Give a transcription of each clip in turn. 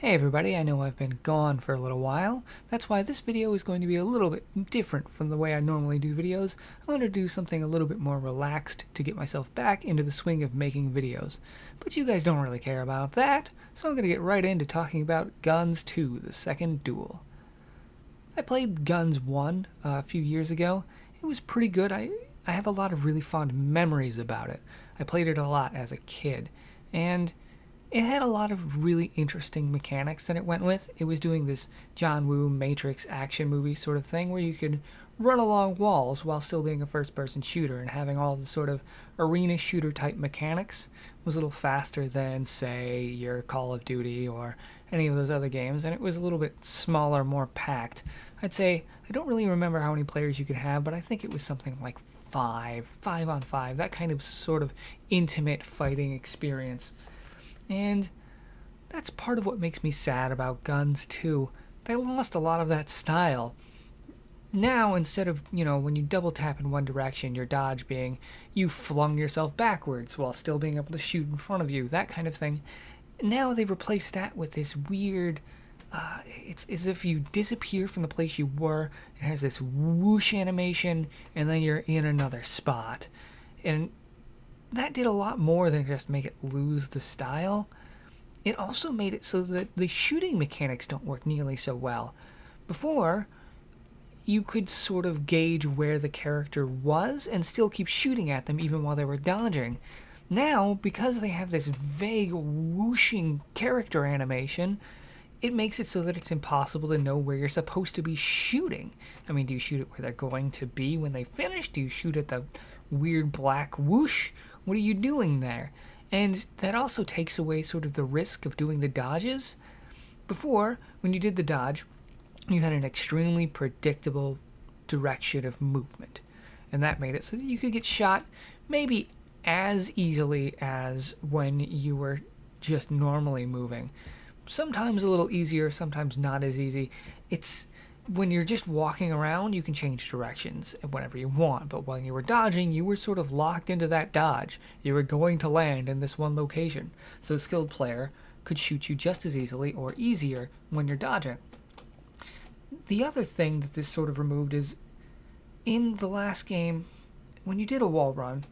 Hey everybody, I know I've been gone for a little while. That's why this video is going to be a little bit different from the way I normally do videos. I'm going to do something a little bit more relaxed to get myself back into the swing of making videos. But you guys don't really care about that, so I'm going to get right into talking about Gunz 2, the second duel. I played Gunz 1 a few years ago. It was pretty good. I have a lot of really fond memories about it. I played it a lot as a kid, and it had a lot of really interesting mechanics that it went with. It was doing this John Woo Matrix action movie sort of thing where you could run along walls while still being a first-person shooter, and having all the sort of arena shooter type mechanics was a little faster than, say, your Call of Duty or any of those other games, and it was a little bit smaller, more packed. I'd say, I don't really remember how many players you could have, but I think it was something like five on five, that kind of sort of intimate fighting experience. And that's part of what makes me sad about Gunz 2. They lost a lot of that style. Now, instead of, when you double tap in one direction, your dodge being you flung yourself backwards while still being able to shoot in front of you, that kind of thing. Now they've replaced that with this weird, it's as if you disappear from the place you were. It has this whoosh animation, and then you're in another spot. And that did a lot more than just make it lose the style. It also made it so that the shooting mechanics don't work nearly so well. Before, you could sort of gauge where the character was and still keep shooting at them even while they were dodging. Now, because they have this vague whooshing character animation, it makes it so that it's impossible to know where you're supposed to be shooting. I mean, do you shoot it where they're going to be when they finish? Do you shoot at the weird black whoosh? What are you doing there? And that also takes away sort of the risk of doing the dodges. Before, when you did the dodge, you had an extremely predictable direction of movement. And that made it so that you could get shot maybe as easily as when you were just normally moving. Sometimes a little easier, sometimes not as easy. It's when you're just walking around, you can change directions whenever you want, but when you were dodging, you were sort of locked into that dodge. You were going to land in this one location, so a skilled player could shoot you just as easily or easier when you're dodging. The other thing that this sort of removed is, in the last game, when you did a wall run,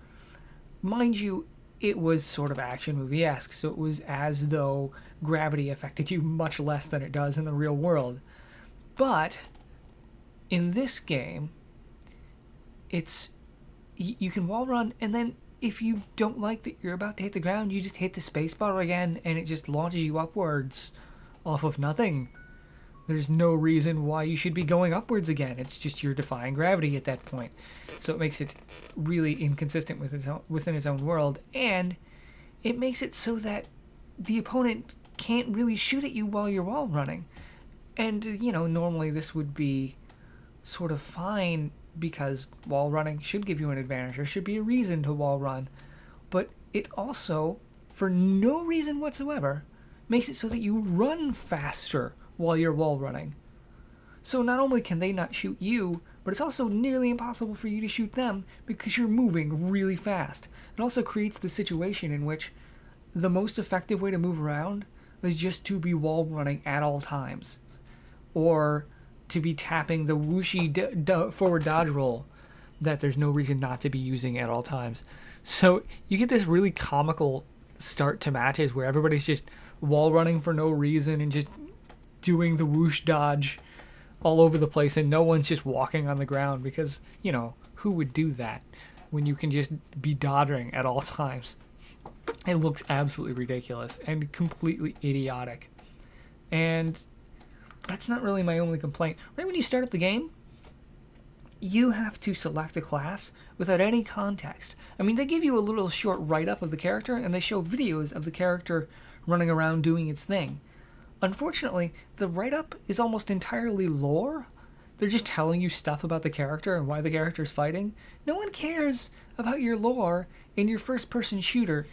mind you, it was sort of action movie-esque, so it was as though gravity affected you much less than it does in the real world. But in this game, you can wall run, and then if you don't like that you're about to hit the ground, you just hit the spacebar again, and it just launches you upwards off of nothing. There's no reason why you should be going upwards again. It's just you're defying gravity at that point. So it makes it really inconsistent within its own world, and it makes it so that the opponent can't really shoot at you while you're wall running. And, normally this would be sort of fine because wall running should give you an advantage. There should be a reason to wall run. But it also, for no reason whatsoever, makes it so that you run faster while you're wall running. So not only can they not shoot you, but it's also nearly impossible for you to shoot them because you're moving really fast. It also creates the situation in which the most effective way to move around is just to be wall running at all times, or to be tapping the whooshy forward dodge roll that there's no reason not to be using at all times. So you get this really comical start to matches where everybody's just wall running for no reason and just doing the whoosh dodge all over the place, and no one's just walking on the ground because, who would do that when you can just be dodging at all times? It looks absolutely ridiculous and completely idiotic. And that's not really my only complaint. Right when you start up the game, you have to select a class without any context. I mean, they give you a little short write-up of the character, and they show videos of the character running around doing its thing. Unfortunately, the write-up is almost entirely lore. They're just telling you stuff about the character and why the character's fighting. No one cares about your lore in your first-person shooter.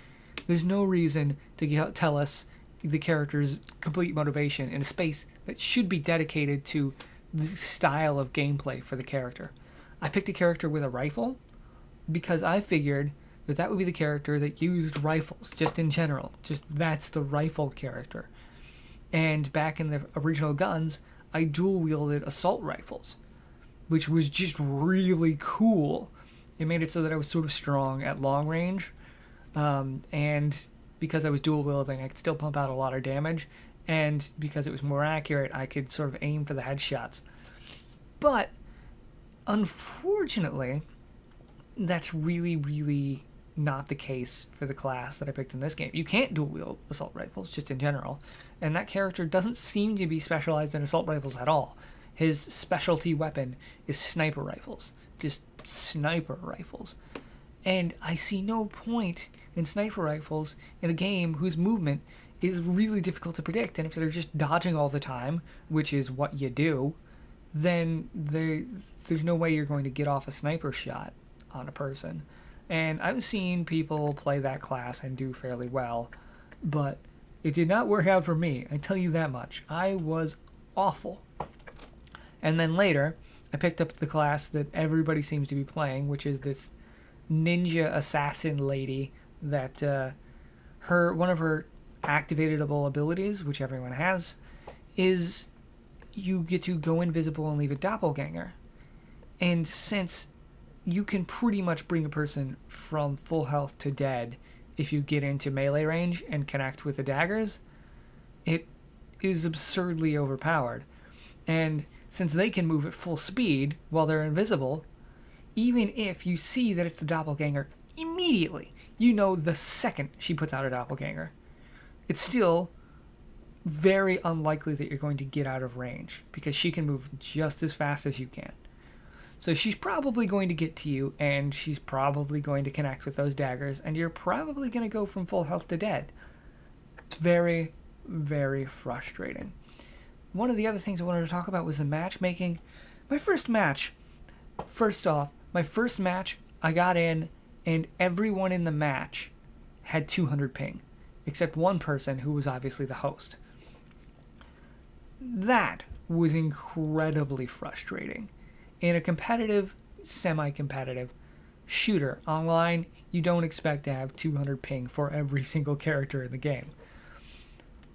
There's no reason to tell us the character's complete motivation in a space that should be dedicated to the style of gameplay for the character. I picked a character with a rifle because I figured that would be the character that used rifles, just in general. Just that's the rifle character. And back in the original Gunz, I dual wielded assault rifles, which was just really cool. It made it so that I was sort of strong at long range, and because I was dual wielding, I could still pump out a lot of damage, and because it was more accurate, I could sort of aim for the headshots. But unfortunately, that's really, really not the case for the class that I picked in this game. You can't dual wield assault rifles, just in general, and that character doesn't seem to be specialized in assault rifles at all. His specialty weapon is sniper rifles, just sniper rifles. And I see no point in sniper rifles in a game whose movement is really difficult to predict, and if they're just dodging all the time, which is what you do, then there's no way you're going to get off a sniper shot on a person. And I've seen people play that class and do fairly well, but it did not work out for me, I tell you that much. I was awful. And then later, I picked up the class that everybody seems to be playing, which is this ninja assassin lady that one of her activatable abilities, which everyone has, is you get to go invisible and leave a doppelganger. And since you can pretty much bring a person from full health to dead if you get into melee range and connect with the daggers, it is absurdly overpowered. And since they can move at full speed while they're invisible, even if you see that it's the doppelganger immediately, you know the second she puts out a doppelganger, it's still very unlikely that you're going to get out of range because she can move just as fast as you can. So she's probably going to get to you, and she's probably going to connect with those daggers, and you're probably going to go from full health to dead. It's very, very frustrating. One of the other things I wanted to talk about was the matchmaking. My first match, I got in, and everyone in the match had 200 ping, except one person who was obviously the host. That was incredibly frustrating. In a competitive, semi-competitive shooter online, you don't expect to have 200 ping for every single character in the game.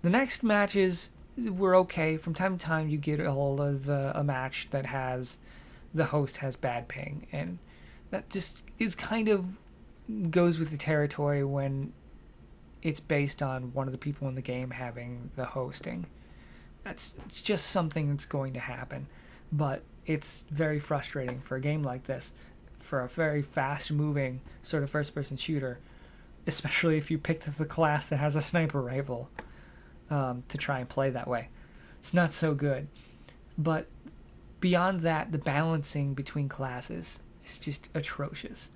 The next matches were okay. From time to time, you get a hold of a match that has the host has bad ping, and that just is kind of goes with the territory when it's based on one of the people in the game having the hosting. It's just something that's going to happen, but it's very frustrating for a game like this, for a very fast-moving sort of first-person shooter, especially if you picked the class that has a sniper rifle to try and play that way. It's not so good. But beyond that, the balancing between classes is just atrocious.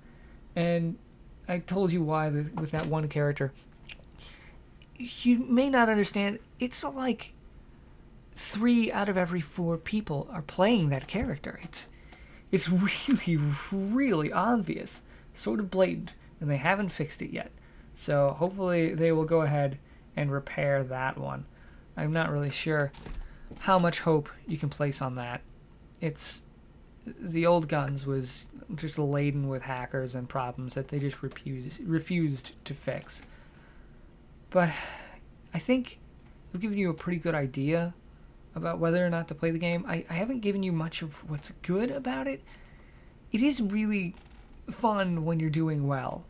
And I told you why with that one character. You may not understand, it's like 3 out of every 4 people are playing that character. It's really, really obvious, sort of blatant, and they haven't fixed it yet. So hopefully they will go ahead and repair that one. I'm not really sure how much hope you can place on that. The old Gunz was just laden with hackers and problems that they just refused to fix. But I think I've given you a pretty good idea about whether or not to play the game. I haven't given you much of what's good about it. It is really fun when you're doing well.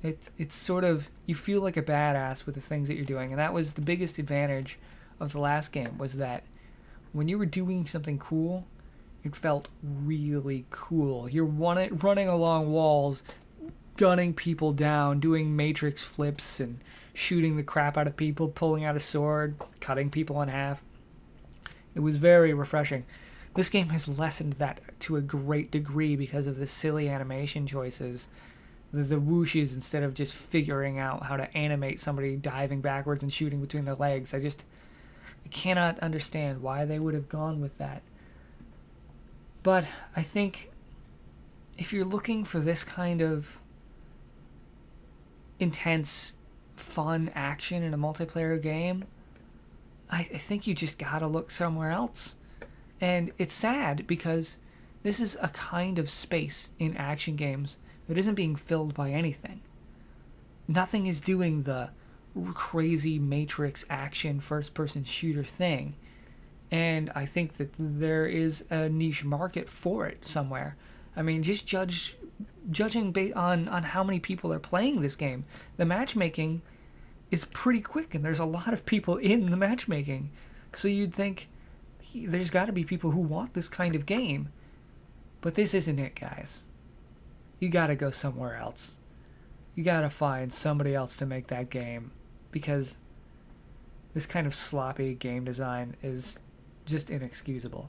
It's sort of, you feel like a badass with the things that you're doing, and that was the biggest advantage of the last game, was that when you were doing something cool, it felt really cool. You're running along walls, gunning people down, doing matrix flips, and shooting the crap out of people, pulling out a sword, cutting people in half. It was very refreshing. This game has lessened that to a great degree because of the silly animation choices. The whooshes, instead of just figuring out how to animate somebody diving backwards and shooting between their legs. I cannot understand why they would have gone with that. But I think if you're looking for this kind of intense, fun action in a multiplayer game, I think you just gotta look somewhere else. And it's sad because this is a kind of space in action games that isn't being filled by anything. Nothing is doing the crazy Matrix action first-person shooter thing. And I think that there is a niche market for it somewhere. I mean, just judging on how many people are playing this game, the matchmaking is pretty quick, and there's a lot of people in the matchmaking. So you'd think there's got to be people who want this kind of game. But this isn't it, guys. You got to go somewhere else. You got to find somebody else to make that game, because this kind of sloppy game design is just inexcusable.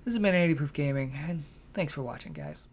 This has been 80 Proof Gaming, and thanks for watching, guys.